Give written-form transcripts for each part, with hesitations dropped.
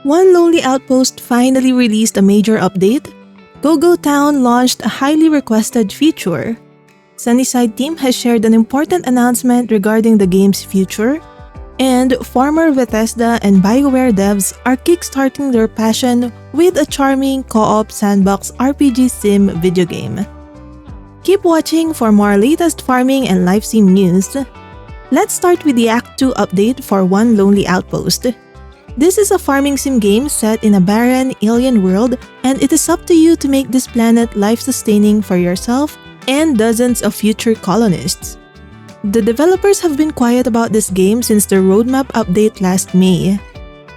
One Lonely Outpost finally released a major update. Goo Town launched a highly requested feature. Sunnyside Team has shared an important announcement regarding the game's future, and Former Bethesda and BioWare devs are kickstarting their passion with a charming co-op sandbox RPG sim video game. Keep watching for more latest farming and life sim news. Let's start with the Act 2 update for One Lonely Outpost. This is a farming sim game set in a barren, alien world, and it is up to you to make this planet life-sustaining for yourself and dozens of future colonists. The developers have been quiet about this game since the roadmap update last May.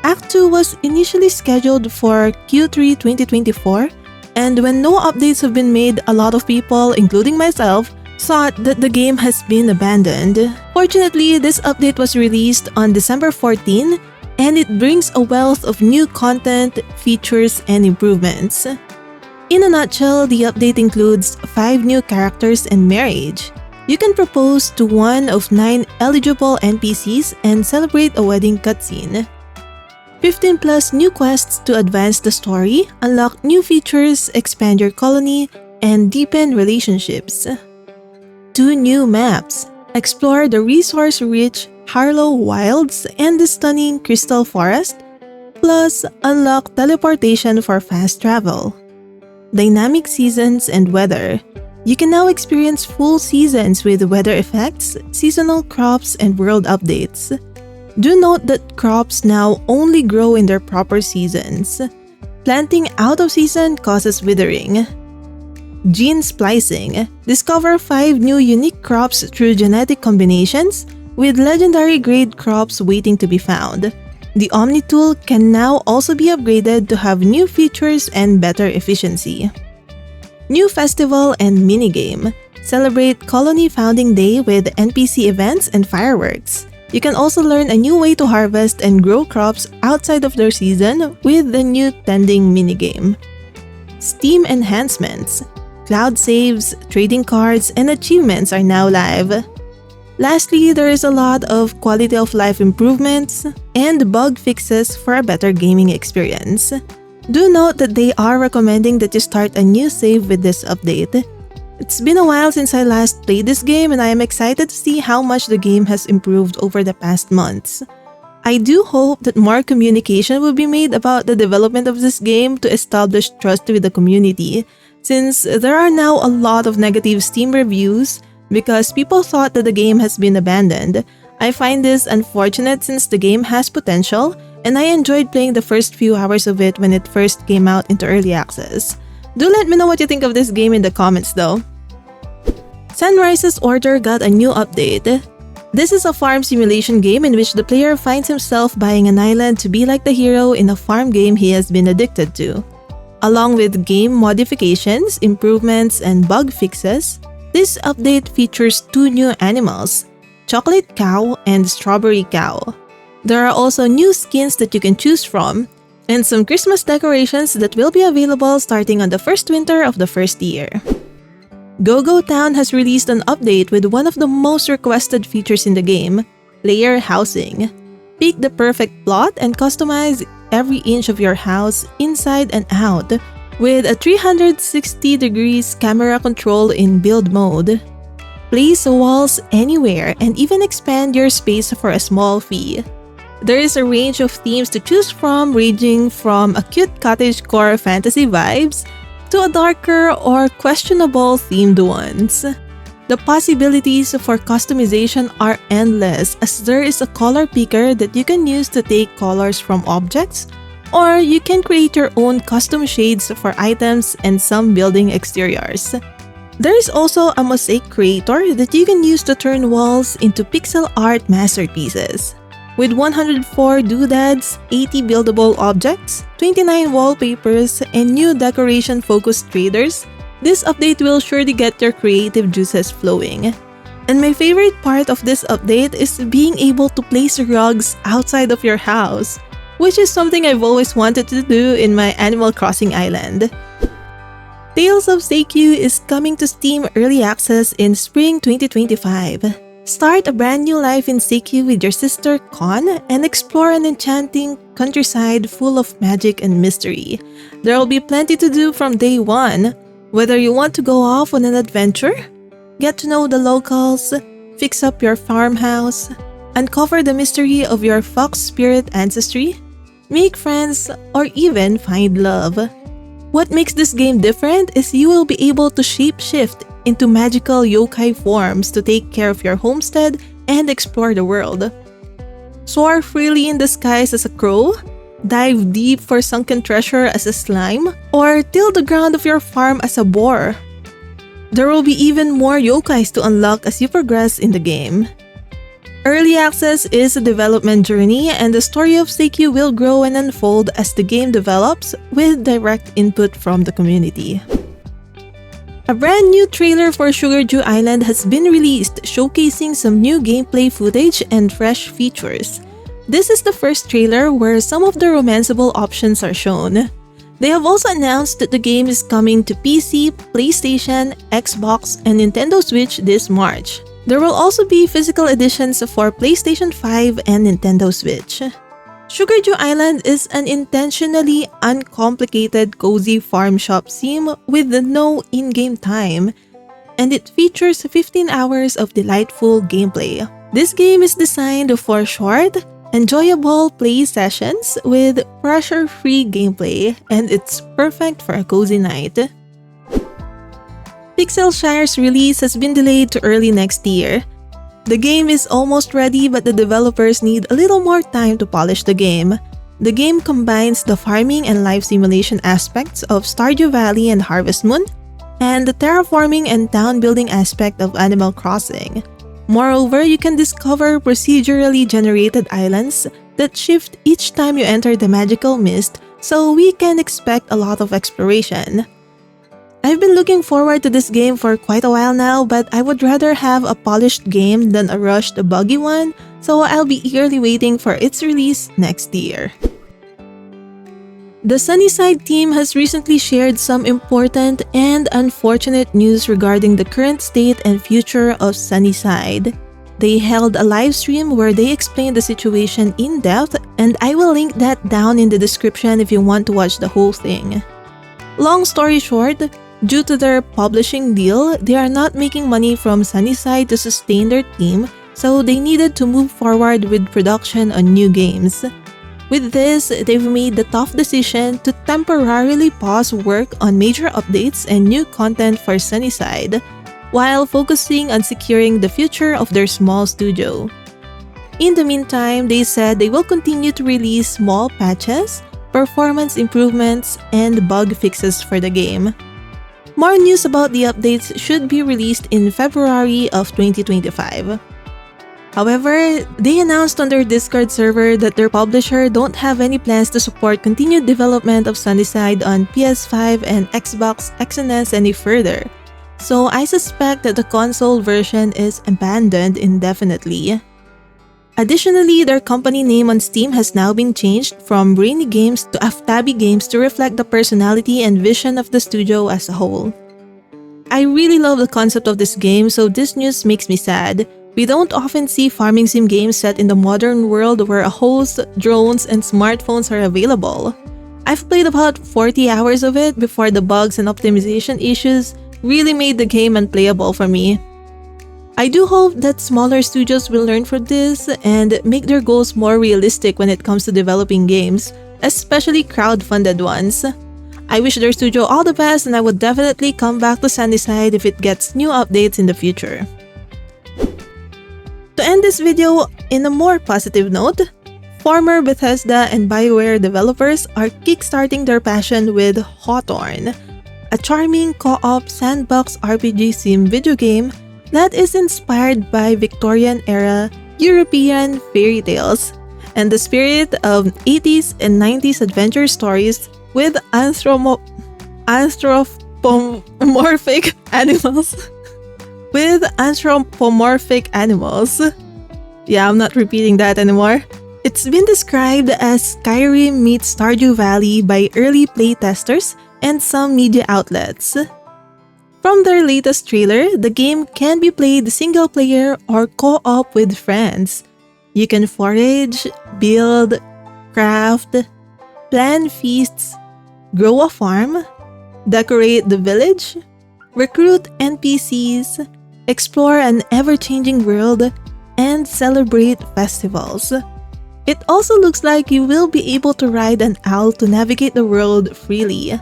Act 2 was initially scheduled for Q3 2024, and when no updates have been made, a lot of people, including myself, thought that the game has been abandoned. Fortunately, this update was released on December 14, and it brings a wealth of new content, features, and improvements. In a nutshell, the update includes 5 new characters and marriage. You can propose to one of 9 eligible NPCs and celebrate a wedding cutscene. 15 plus new quests to advance the story, unlock new features, expand your colony, and deepen relationships. 2 new maps. Explore the resource-rich Harlow Wilds and the stunning Crystal Forest, plus unlock teleportation for fast travel. Dynamic seasons and weather. You can now experience full seasons with weather effects, seasonal crops, and world updates. Do note that crops now only grow in their proper seasons. Planting out of season causes withering. Gene splicing. Discover 5 new unique crops through genetic combinations, with legendary grade crops waiting to be found. The Omni tool can now also be upgraded to have new features and better efficiency. New festival and minigame. Celebrate Colony Founding Day with NPC events and fireworks. You can also learn a new way to harvest and grow crops outside of their season with the new tending minigame. Steam enhancements. Cloud saves, trading cards, and achievements are now live. Lastly, there is a lot of quality of life improvements and bug fixes for a better gaming experience. Do note that they are recommending that you start a new save with this update. It's been a while since I last played this game, and I am excited to see how much the game has improved over the past months. I do hope that more communication will be made about the development of this game to establish trust with the community, since there are now a lot of negative Steam reviews because people thought that the game has been abandoned. I find this unfortunate since the game has potential, and I enjoyed playing the first few hours of it when it first came out into early access. Do let me know what you think of this game in the comments though. Sunrise's Order got a new update. This is a farm simulation game in which the player finds himself buying an island to be like the hero in a farm game he has been addicted to. Along with game modifications, improvements, and bug fixes, this update features 2 new animals, Chocolate Cow and Strawberry Cow. There are also new skins that you can choose from, and some Christmas decorations that will be available starting on the first winter of the first year. Goo Town has released an update with one of the most requested features in the game, player housing. Pick the perfect plot and customize every inch of your house inside and out with a 360 degrees camera control in build mode. Place walls anywhere and even expand your space for a small fee. There is a range of themes to choose from, ranging from a cute cottagecore fantasy vibes to a darker or questionable themed ones. The possibilities for customization are endless, as there is a color picker that you can use to take colors from objects, or you can create your own custom shades for items and some building exteriors. There is also a mosaic creator that you can use to turn walls into pixel art masterpieces. With 104 doodads, 80 buildable objects, 29 wallpapers, and new decoration-focused traders, this update will surely get your creative juices flowing. And my favorite part of this update is being able to place rugs outside of your house, which is something I've always wanted to do in my Animal Crossing island. Tales of Seikyu is coming to Steam Early Access in spring 2025. Start a brand new life in Seikyu with your sister Kon and explore an enchanting countryside full of magic and mystery. There will be plenty to do from day one. Whether you want to go off on an adventure, get to know the locals, fix up your farmhouse, uncover the mystery of your fox spirit ancestry, make friends, or even find love. What makes this game different is you will be able to shape-shift into magical yokai forms to take care of your homestead and explore the world. Soar freely in the skies as a crow, dive deep for sunken treasure as a slime, or till the ground of your farm as a boar. There will be even more yokais to unlock as you progress in the game. Early access is a development journey, and the story of Seikyu will grow and unfold as the game develops with direct input from the community. A brand new trailer for Sugardew Island has been released, showcasing some new gameplay footage and fresh features. This is the first trailer where some of the romanceable options are shown. They have also announced that the game is coming to PC, PlayStation, Xbox, and Nintendo Switch this March. There will also be physical editions for PlayStation 5 and Nintendo Switch. Sugardew Island is an intentionally uncomplicated cozy farm shop sim with no in-game time, and it features 15 hours of delightful gameplay. This game is designed for short, enjoyable play sessions with pressure-free gameplay, and it's perfect for a cozy night. Pixelshire's release has been delayed to early next year. The game is almost ready, but the developers need a little more time to polish the game. The game combines the farming and life simulation aspects of Stardew Valley and Harvest Moon, and the terraforming and town building aspect of Animal Crossing. Moreover, you can discover procedurally generated islands that shift each time you enter the magical mist, so we can expect a lot of exploration. I've been looking forward to this game for quite a while now, but I would rather have a polished game than a rushed, buggy one, so I'll be eagerly waiting for its release next year. The Sunnyside Team has recently shared some important and unfortunate news regarding the current state and future of Sunnyside. They held a live stream where they explained the situation in depth, and I will link that down in the description if you want to watch the whole thing. Long story short, due to their publishing deal, they are not making money from Sunnyside to sustain their team, so they needed to move forward with production on new games. With this, they've made the tough decision to temporarily pause work on major updates and new content for Sunnyside, while focusing on securing the future of their small studio. In the meantime, they said they will continue to release small patches, performance improvements, and bug fixes for the game. More news about the updates should be released in February of 2025. However, they announced on their Discord server that their publisher don't have any plans to support continued development of Sunnyside on PS5 and Xbox XS any further, so I suspect that the console version is abandoned indefinitely. Additionally, their company name on Steam has now been changed from Brainy Games to Aftabi Games to reflect the personality and vision of the studio as a whole. I really love the concept of this game, so this news makes me sad. We don't often see farming sim games set in the modern world where a host, drones, and smartphones are available. I've played about 40 hours of it before the bugs and optimization issues really made the game unplayable for me. I do hope that smaller studios will learn from this and make their goals more realistic when it comes to developing games, especially crowd-funded ones. I wish their studio all the best, and I would definitely come back to Sunnyside if it gets new updates in the future. To end this video in a more positive note, former Bethesda and BioWare developers are kickstarting their passion with Hotor, a charming co-op sandbox RPG sim video game that is inspired by Victorian-era European fairy tales and the spirit of 80s and 90s adventure stories with anthropomorphic animals. Yeah, I'm not repeating that anymore. It's been described as Skyrim meets Stardew Valley by early playtesters and some media outlets. From their latest trailer, the game can be played single player or co-op with friends. You can forage, build, craft, plan feasts, grow a farm, decorate the village, recruit NPCs, explore an ever-changing world, and celebrate festivals. It also looks like you will be able to ride an owl to navigate the world freely.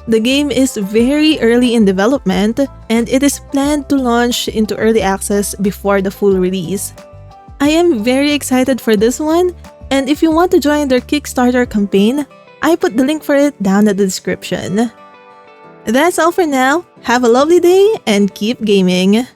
The game is very early in development, and it is planned to launch into early access before the full release. I am very excited for this one, and if you want to join their Kickstarter campaign, I put the link for it down in the description. That's all for now. Have a lovely day and keep gaming!